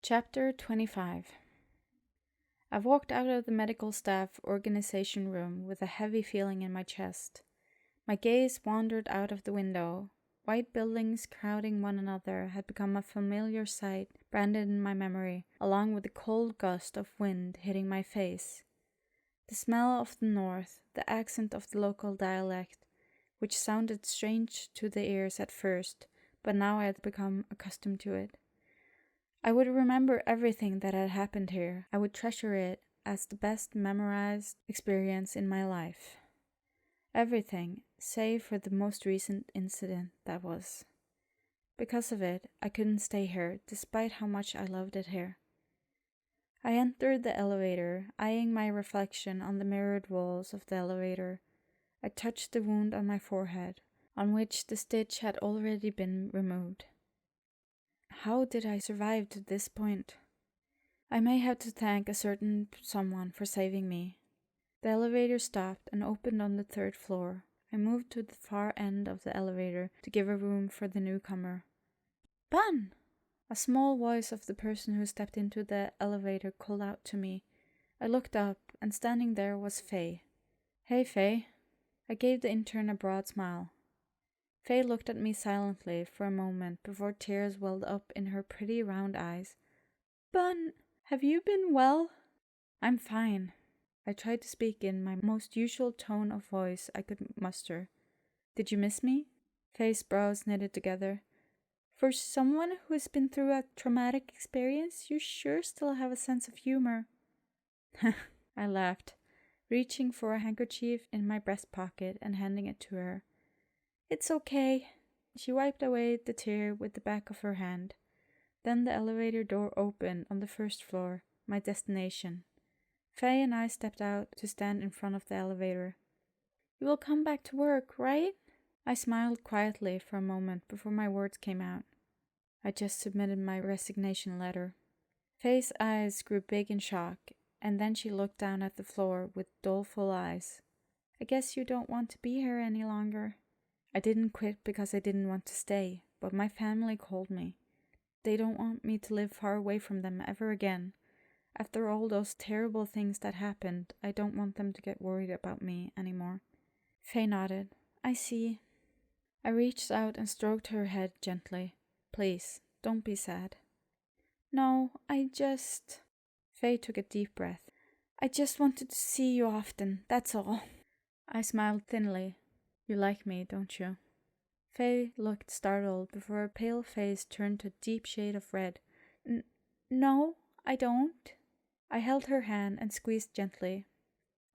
Chapter 25. I walked out of the medical staff organization room with a heavy feeling in my chest. My gaze wandered out of the window. White buildings crowding one another had become a familiar sight branded in my memory, along with the cold gust of wind hitting my face. The smell of the north, the accent of the local dialect, which sounded strange to the ears at first, but now I had become accustomed to it. I would remember everything that had happened here. I would treasure it as the best memorized experience in my life. Everything, save for the most recent incident that was. Because of it, I couldn't stay here, despite how much I loved it here. I entered the elevator, eyeing my reflection on the mirrored walls of the elevator. I touched the wound on my forehead, on which the stitch had already been removed. How did I survive to this point? I may have to thank a certain someone for saving me. The elevator stopped and opened on the 3rd floor. I moved to the far end of the elevator to give a room for the newcomer. "Bun!" A small voice of the person who stepped into the elevator called out to me. I looked up, and standing there was Faye. "Hey, Faye." I gave the intern a broad smile. Faye looked at me silently for a moment before tears welled up in her pretty round eyes. "Bun, have you been well?" "I'm fine." I tried to speak in my most usual tone of voice I could muster. "Did you miss me?" Faye's brows knitted together. "For someone who has been through a traumatic experience, you sure still have a sense of humor." I laughed, reaching for a handkerchief in my breast pocket and handing it to her. "It's okay." She wiped away the tear with the back of her hand. Then the elevator door opened on the 1st floor, my destination. Faye and I stepped out to stand in front of the elevator. "You will come back to work, right?" I smiled quietly for a moment before my words came out. I just submitted my resignation letter. Faye's eyes grew big in shock, and then she looked down at the floor with doleful eyes. "I guess you don't want to be here any longer." I didn't quit because I didn't want to stay, but my family called me. They don't want me to live far away from them ever again. After all those terrible things that happened, I don't want them to get worried about me anymore. Faye nodded. "I see." I reached out and stroked her head gently. "Please, don't be sad." "No, Faye took a deep breath. "I just wanted to see you often, that's all." I smiled thinly. "You like me, don't you?" Faye looked startled before her pale face turned to a deep shade of red. No, I don't." I held her hand and squeezed gently.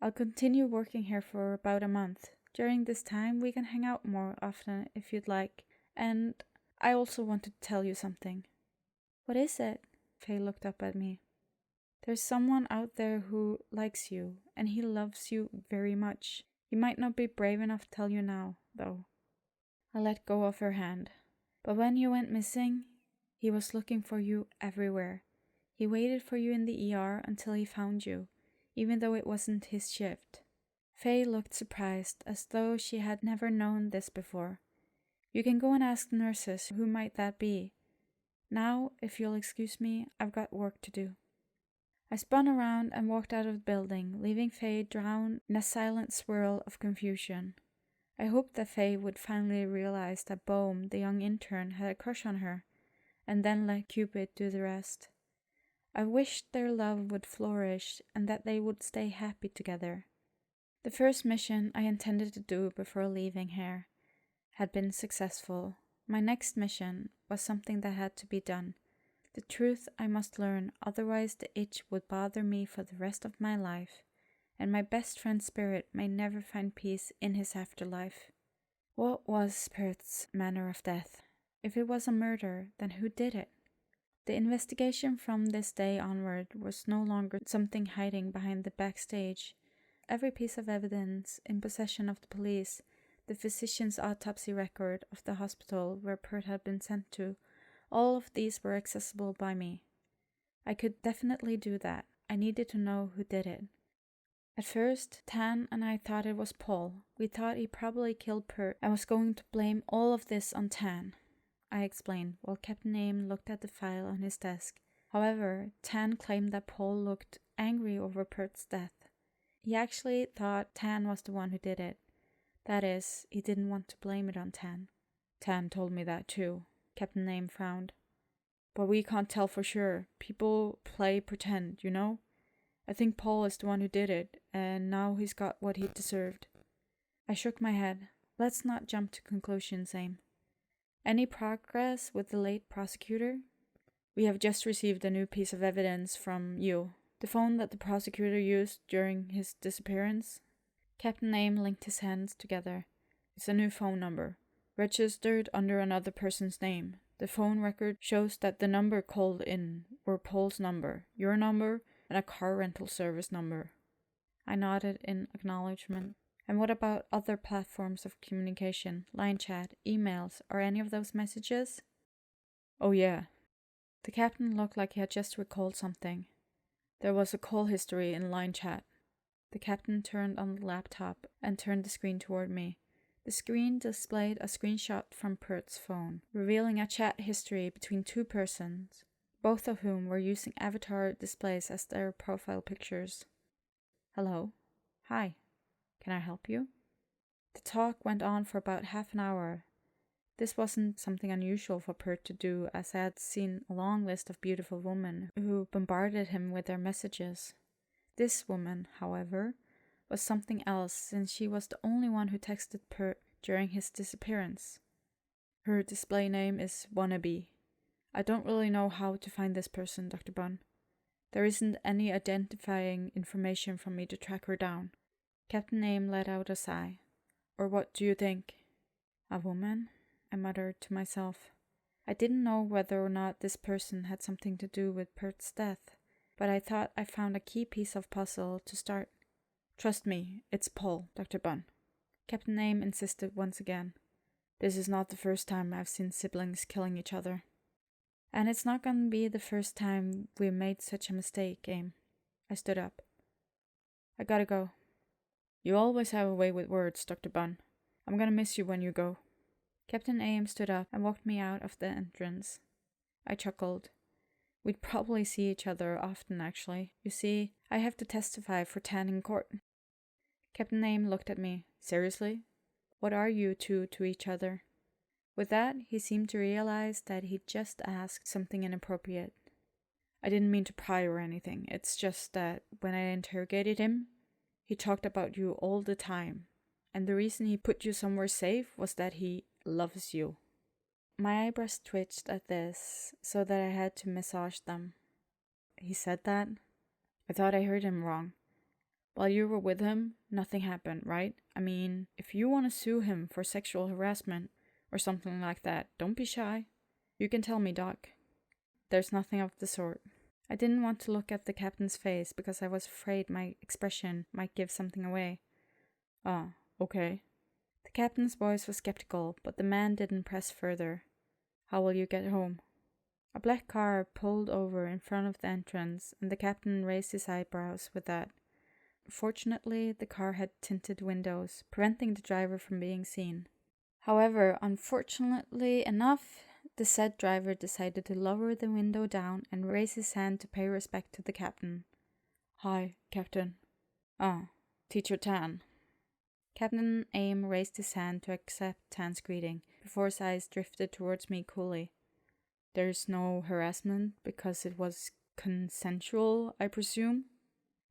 "I'll continue working here for about a month. During this time, we can hang out more often if you'd like. And I also want to tell you something." "What is it?" Faye looked up at me. "There's someone out there who likes you, and he loves you very much. He might not be brave enough to tell you now, though." I let go of her hand. "But when you went missing, he was looking for you everywhere. He waited for you in the ER until he found you, even though it wasn't his shift." Faye looked surprised, as though she had never known this before. "You can go and ask the nurses who might that be. Now, if you'll excuse me, I've got work to do." I spun around and walked out of the building, leaving Faye drowned in a silent swirl of confusion. I hoped that Faye would finally realize that Bohm, the young intern, had a crush on her, and then let Cupid do the rest. I wished their love would flourish and that they would stay happy together. The first mission I intended to do before leaving here had been successful. My next mission was something that had to be done. The truth I must learn, otherwise the itch would bother me for the rest of my life, and my best friend's spirit may never find peace in his afterlife. What was Spirit's manner of death? If it was a murder, then who did it? The investigation from this day onward was no longer something hiding behind the backstage. Every piece of evidence in possession of the police, the physician's autopsy record of the hospital where Pert had been sent to, all of these were accessible by me. I could definitely do that. I needed to know who did it. At first, Tan and I thought it was Paul. We thought he probably killed Pert and was going to blame all of this on Tan. I explained, while Captain Aim looked at the file on his desk. However, Tan claimed that Paul looked angry over Pert's death. He actually thought Tan was the one who did it. That is, he didn't want to blame it on Tan. Tan told me that too. Captain Name frowned. But we can't tell for sure. People play pretend, you know? I think Paul is the one who did it, and now he's got what he deserved. I shook my head. Let's not jump to conclusions, Aim. Any progress with the late prosecutor? We have just received a new piece of evidence from you. The phone that the prosecutor used during his disappearance. Captain Aim linked his hands together. It's a new phone number, registered under another person's name. The phone record shows that the number called in were Paul's number, your number, and a car rental service number. I nodded in acknowledgement. And what about other platforms of communication, line chat, emails, or any of those messages? Oh yeah. The captain looked like he had just recalled something. There was a call history in line chat. The captain turned on the laptop and turned the screen toward me. The screen displayed a screenshot from Pert's phone, revealing a chat history between two persons, both of whom were using avatar displays as their profile pictures. Hello. Hi. Can I help you? The talk went on for about half an hour. This wasn't something unusual for Pert to do, as I had seen a long list of beautiful women who bombarded him with their messages. This woman, however, was something else, since she was the only one who texted Pert during his disappearance. Her display name is Wannabe. I don't really know how to find this person, Dr. Bunn. There isn't any identifying information for me to track her down. Captain Aim let out a sigh. Or what do you think? A woman? I muttered to myself. I didn't know whether or not this person had something to do with Pert's death, but I thought I found a key piece of puzzle to start. Trust me, it's Paul, Dr. Bunn. Captain Aim insisted once again. This is not the first time I've seen siblings killing each other. And it's not going to be the first time we made such a mistake, Aim. I stood up. I gotta go. You always have a way with words, Dr. Bunn. I'm gonna miss you when you go. Captain Aim stood up and walked me out of the entrance. I chuckled. We'd probably see each other often, actually. You see, I have to testify for Tan in court. Captain Aim looked at me. Seriously? What are you two to each other? With that, he seemed to realize that he'd just asked something inappropriate. I didn't mean to pry or anything. It's just that when I interrogated him, he talked about you all the time. And the reason he put you somewhere safe was that he loves you. My eyebrows twitched at this, so that I had to massage them. He said that? I thought I heard him wrong. While you were with him, nothing happened, right? I mean, if you want to sue him for sexual harassment or something like that, don't be shy. You can tell me, Doc. There's nothing of the sort. I didn't want to look at the captain's face because I was afraid my expression might give something away. Ah, okay. The captain's voice was skeptical, but the man didn't press further. How will you get home? A black car pulled over in front of the entrance, and the captain raised his eyebrows with that. Fortunately, the car had tinted windows, preventing the driver from being seen. However, unfortunately enough, the said driver decided to lower the window down and raise his hand to pay respect to the captain. Hi, Captain. Ah, Teacher Tan. Captain Aim raised his hand to accept Tan's greeting, before his eyes drifted towards me coolly. There's no harassment because it was consensual, I presume?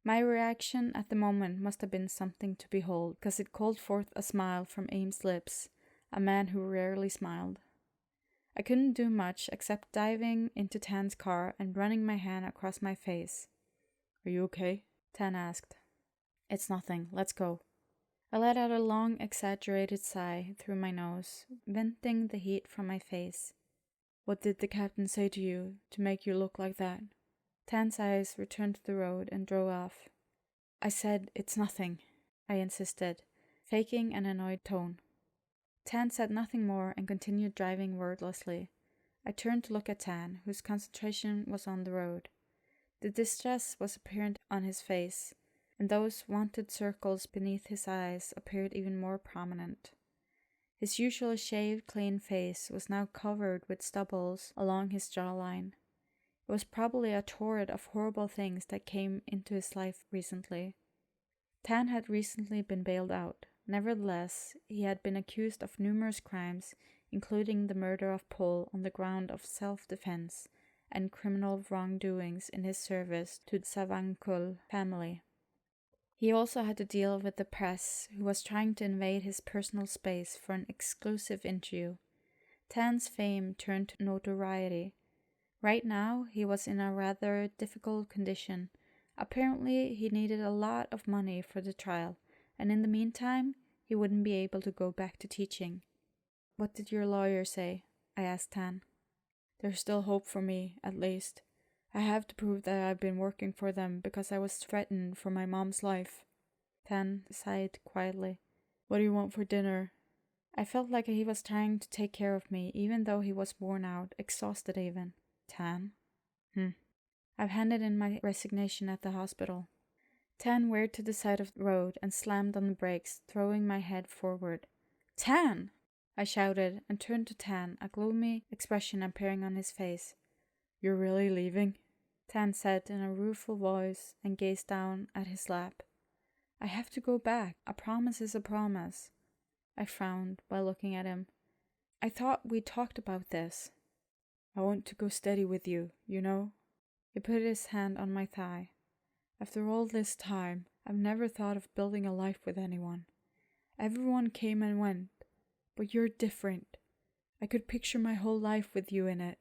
My reaction at the moment must have been something to behold, because it called forth a smile from Aim's lips, a man who rarely smiled. I couldn't do much except diving into Tan's car and running my hand across my face. Are you okay? Tan asked. It's nothing. Let's go. I let out a long, exaggerated sigh through my nose, venting the heat from my face. What did the captain say to you to make you look like that? Tan's eyes returned to the road and drove off. I said, it's nothing, I insisted, faking an annoyed tone. Tan said nothing more and continued driving wordlessly. I turned to look at Tan, whose concentration was on the road. The distress was apparent on his face, and those wanted circles beneath his eyes appeared even more prominent. His usually shaved, clean face was now covered with stubbles along his jawline. It was probably a torrent of horrible things that came into his life recently. Tan had recently been bailed out. Nevertheless, he had been accused of numerous crimes, including the murder of Paul on the ground of self-defense and criminal wrongdoings in his service to the Savankul family. He also had to deal with the press, who was trying to invade his personal space for an exclusive interview. Tan's fame turned to notoriety. Right now, he was in a rather difficult condition. Apparently, he needed a lot of money for the trial, and in the meantime, he wouldn't be able to go back to teaching. "What did your lawyer say?" I asked Tan. "There's still hope for me, at least. I have to prove that I've been working for them because I was threatened for my mom's life." Tan sighed quietly. "What do you want for dinner?" I felt like he was trying to take care of me, even though he was worn out, exhausted even. "Tan?" "I've handed in my resignation at the hospital." Tan veered to the side of the road and slammed on the brakes, throwing my head forward. "Tan!" I shouted and turned to Tan, a gloomy expression appearing on his face. "You're really leaving?" Tan said in a rueful voice and gazed down at his lap. "I have to go back. A promise is a promise." I frowned while looking at him. "I thought we talked about this." "I want to go steady with you, you know?" He put his hand on my thigh. "After all this time, I've never thought of building a life with anyone. Everyone came and went, but you're different. I could picture my whole life with you in it."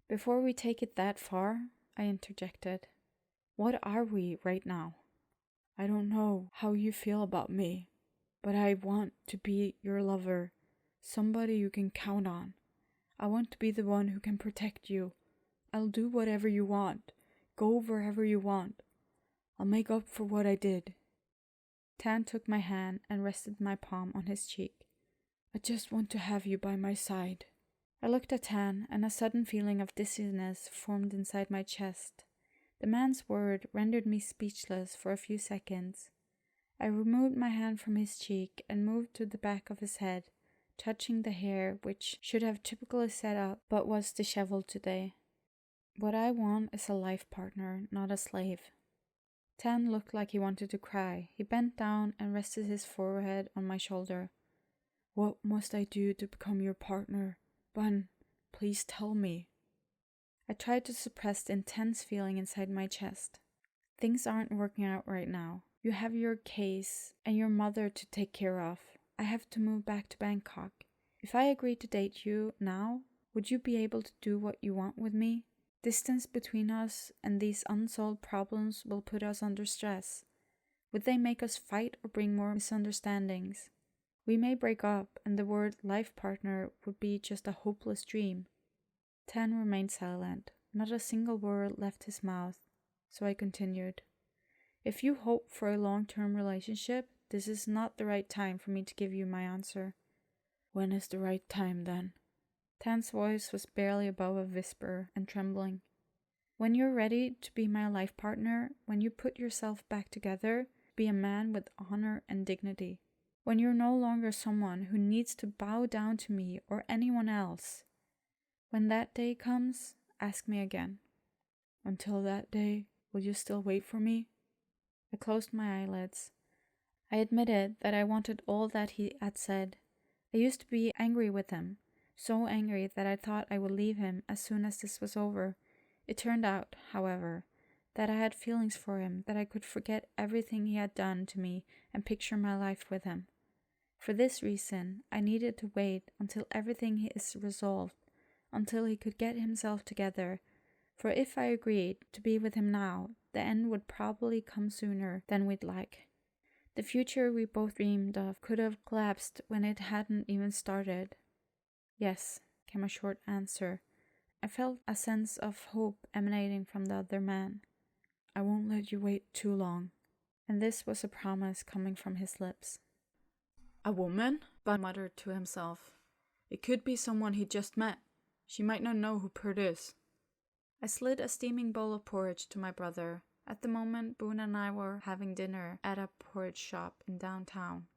"Before we take it that far," I interjected, "what are we right now?" "I don't know how you feel about me, but I want to be your lover, somebody you can count on. I want to be the one who can protect you. I'll do whatever you want, go wherever you want. I'll make up for what I did." Tan took my hand and rested my palm on his cheek. "I just want to have you by my side." I looked at Tan, and a sudden feeling of dizziness formed inside my chest. The man's word rendered me speechless for a few seconds. I removed my hand from his cheek and moved to the back of his head, touching the hair which should have typically sat up but was disheveled today. "What I want is a life partner, not a slave." Tan looked like he wanted to cry. He bent down and rested his forehead on my shoulder. "What must I do to become your partner? Bun, please tell me." I tried to suppress the intense feeling inside my chest. "Things aren't working out right now. You have your case and your mother to take care of. I have to move back to Bangkok. If I agreed to date you now, would you be able to do what you want with me? Distance between us and these unsolved problems will put us under stress. Would they make us fight or bring more misunderstandings? We may break up, and the word life partner would be just a hopeless dream." Tan remained silent. Not a single word left his mouth, so I continued. "If you hope for a long-term relationship, this is not the right time for me to give you my answer." "When is the right time, then?" Tan's voice was barely above a whisper and trembling. "When you're ready to be my life partner, when you put yourself back together, be a man with honor and dignity. When you're no longer someone who needs to bow down to me or anyone else. When that day comes, ask me again." "Until that day, will you still wait for me?" I closed my eyelids. I admitted that I wanted all that he had said. I used to be angry with him, so angry that I thought I would leave him as soon as this was over. It turned out, however, that I had feelings for him, that I could forget everything he had done to me and picture my life with him. For this reason, I needed to wait until everything is resolved, until he could get himself together, for if I agreed to be with him now, the end would probably come sooner than we'd like. The future we both dreamed of could have collapsed when it hadn't even started. "Yes," came a short answer. I felt a sense of hope emanating from the other man. "I won't let you wait too long." And this was a promise coming from his lips. "A woman?" Bun muttered to himself. "It could be someone he just met. She might not know who Pert is." I slid a steaming bowl of porridge to my brother. At the moment, Boone and I were having dinner at a porridge shop in downtown.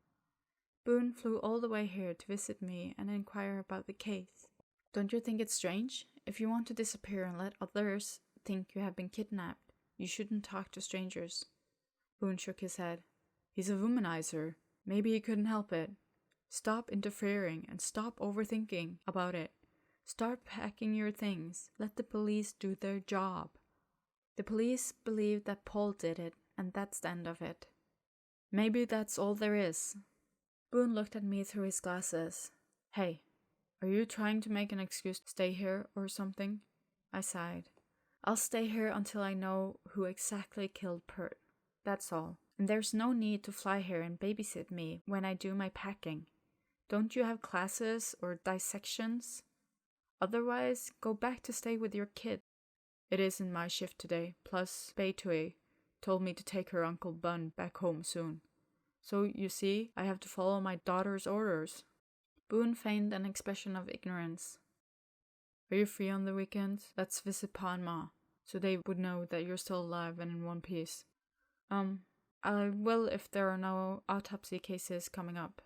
Boone flew all the way here to visit me and inquire about the case. "Don't you think it's strange? If you want to disappear and let others think you have been kidnapped. You shouldn't talk to strangers. Boone shook his head. He's a womanizer. Maybe he couldn't help it. Stop interfering and stop overthinking about it. Start packing your things. Let the police do their job. The police believe that Paul did it, and that's the end of it. Maybe that's all there is. Boone looked at me through his glasses. Hey, are you trying to make an excuse to stay here or something? I sighed. I'll stay here until I know who exactly killed Pert. That's all. And there's no need to fly here and babysit me when I do my packing. Don't you have classes or dissections? Otherwise, go back to stay with your kid. It isn't my shift today, plus Beitui told me to take her Uncle Bun back home soon. So, you see, I have to follow my daughter's orders. Boone feigned an expression of ignorance. Are you free on the weekends? Let's visit Pa and Ma, so they would know that you're still alive and in one piece. I will if there are no autopsy cases coming up.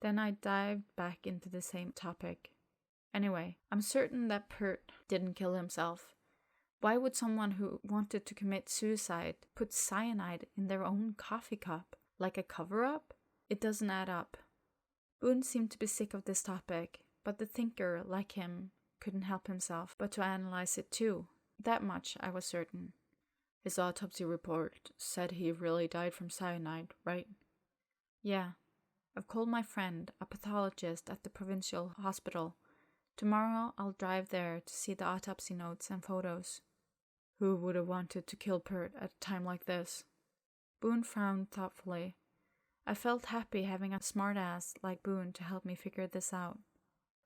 Then I dived back into the same topic. Anyway, I'm certain that Pert didn't kill himself. Why would someone who wanted to commit suicide put cyanide in their own coffee cup, like a cover-up? It doesn't add up. Boone seemed to be sick of this topic, but the thinker, like him, couldn't help himself but to analyze it too. That much I was certain. His autopsy report said he really died from cyanide, right? Yeah. I've called my friend, a pathologist at the provincial hospital. Tomorrow I'll drive there to see the autopsy notes and photos. Who would have wanted to kill Pert at a time like this? Boone frowned thoughtfully. I felt happy having a smartass like Boone to help me figure this out.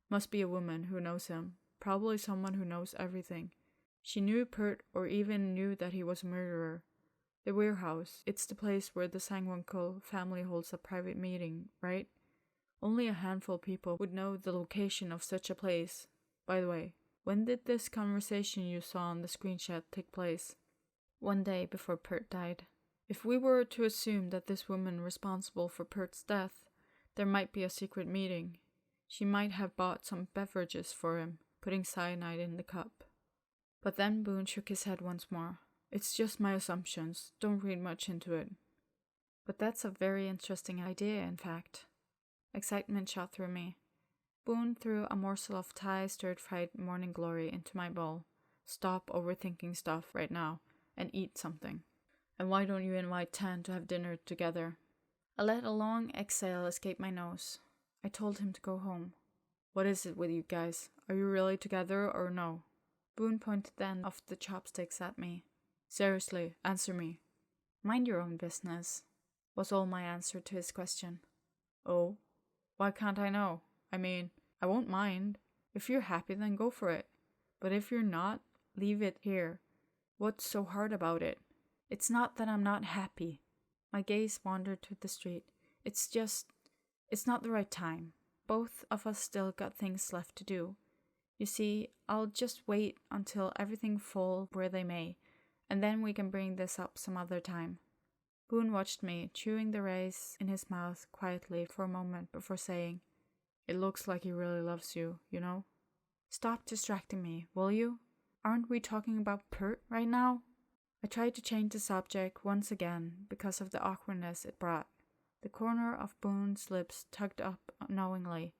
Must be a woman who knows him. Probably someone who knows everything. She knew Pert or even knew that he was a murderer. The warehouse, it's the place where the Sangwonko family holds a private meeting, right? Only a handful of people would know the location of such a place. By the way, when did this conversation you saw on the screenshot take place? One day before Pert died. If we were to assume that this woman responsible for Pert's death, there might be a secret meeting. She might have bought some beverages for him, putting cyanide in the cup. But then Boone shook his head once more. It's just my assumptions. Don't read much into it. But that's a very interesting idea, in fact. Excitement shot through me. Boone threw a morsel of Thai stir-fried morning glory into my bowl. Stop overthinking stuff right now and eat something. And why don't you invite Tan to have dinner together? I let a long exhale escape my nose. I told him to go home. What is it with you guys? Are you really together or no? Boone pointed the end of the chopsticks at me. Seriously, answer me. Mind your own business, was all my answer to his question. Oh? Why can't I know? I mean, I won't mind. If you're happy, then go for it. But if you're not, leave it here. What's so hard about it? It's not that I'm not happy. My gaze wandered to the street. It's not the right time. Both of us still got things left to do. You see, I'll just wait until everything fall where they may, and then we can bring this up some other time. Boone watched me, chewing the rice in his mouth quietly for a moment before saying, It looks like he really loves you, you know? Stop distracting me, will you? Aren't we talking about Pert right now? I tried to change the subject once again because of the awkwardness it brought. The corner of Boone's lips tugged up knowingly.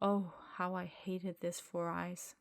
Oh, how I hated this Four Eyes.